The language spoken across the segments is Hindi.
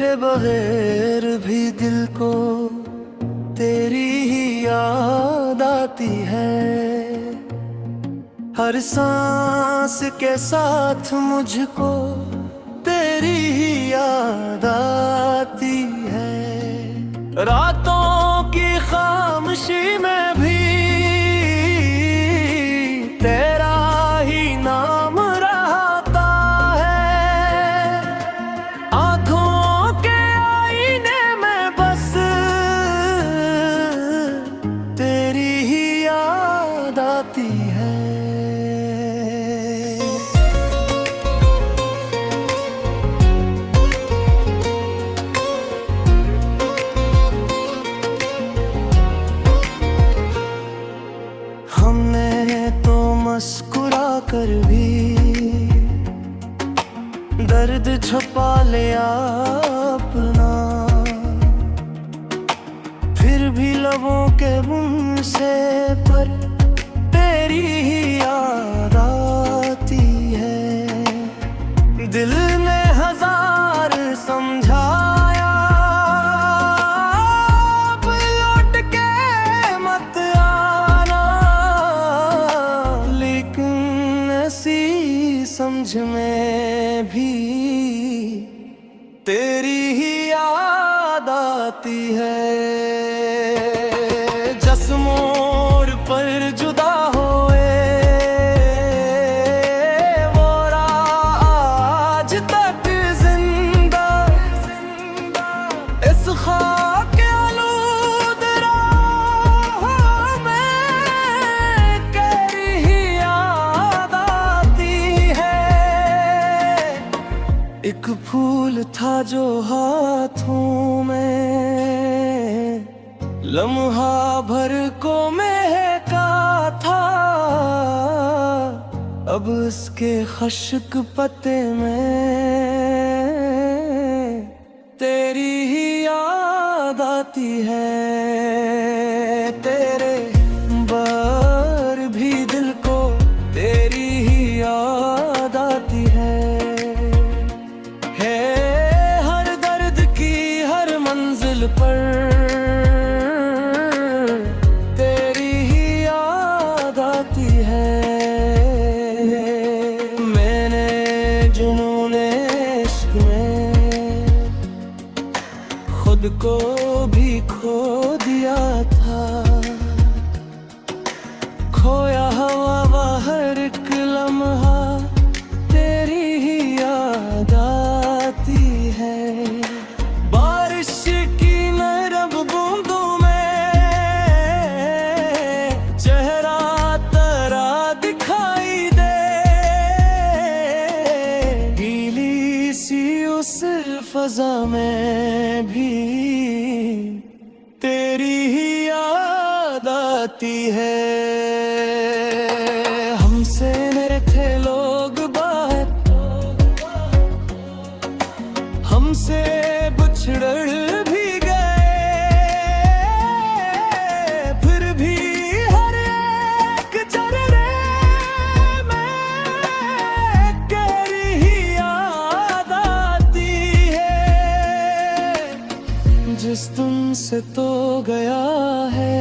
तेरे बगैर भी दिल को तेरी ही याद आती है। हर सांस के साथ मुझको तेरी ही याद आती है। रातों की खामोशी में भी तेरा ही नाम रहता है। आँखों के आईने में बस तेरी ही याद आती है। हमने तो मुस्कुरा कर भी दर्द छुपा लिया अपना, फिर भी लबों के मुंह से पर तेरी ही याद आती है। दिल ने हजार समझाया अब लौट के मत आना, लेकिन ऐसी समझ में भी तेरी ही याद आती है। जस मोड़ पर जुदा होए वो आज तक जिंदा, इस खाक के आलूद राहों में तेरी ही याद आती है। एक फूल था जो हाथों में लम्हा भर को महका था, अब उसके खुश्क पत्ते में तेरी ही याद आती है। तेरे बार भी दिल को तेरी ही याद आती है। हर दर्द की हर मंजिल पर तेरी ही याद आती है। मैंने जुनूने इश्क में खुद को भी खो दिया था, खोया हुआ हर एक लम्हा तेरी ही याद आती है। बारिश की नरम बूंदों में चेहरा तेरा दिखाई दे, गीली सी उस फजा में भी तेरी ही याद आती है। हमसे मेरे थे लोग बाहर, हमसे बिछड़ भी गए, फिर भी हर एक चररे में तेरी ही याद आती है। जिस तुमसे तो गया है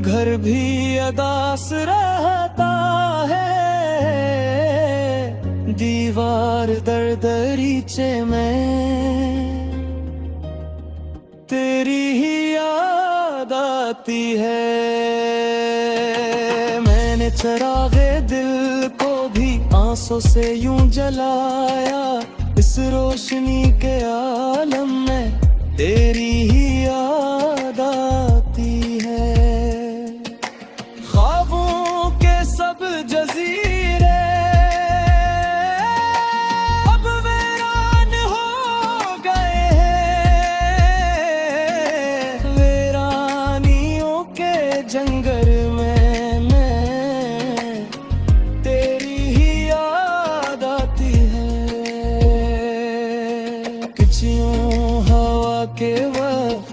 घर भी अदास रहता है, दीवार दर दरीचे में तेरी ही याद आती है। मैंने चरागे दिल को भी आंसू से यूं जलाया, इस रोशनी के आलम में तेरी ही याद आती है। ख्वाबों के सब जजीरे अब वीरान हो गए हैं, वीरानियों के जंगल में मैं तेरी ही याद आती है। किचियों हवा के वक्त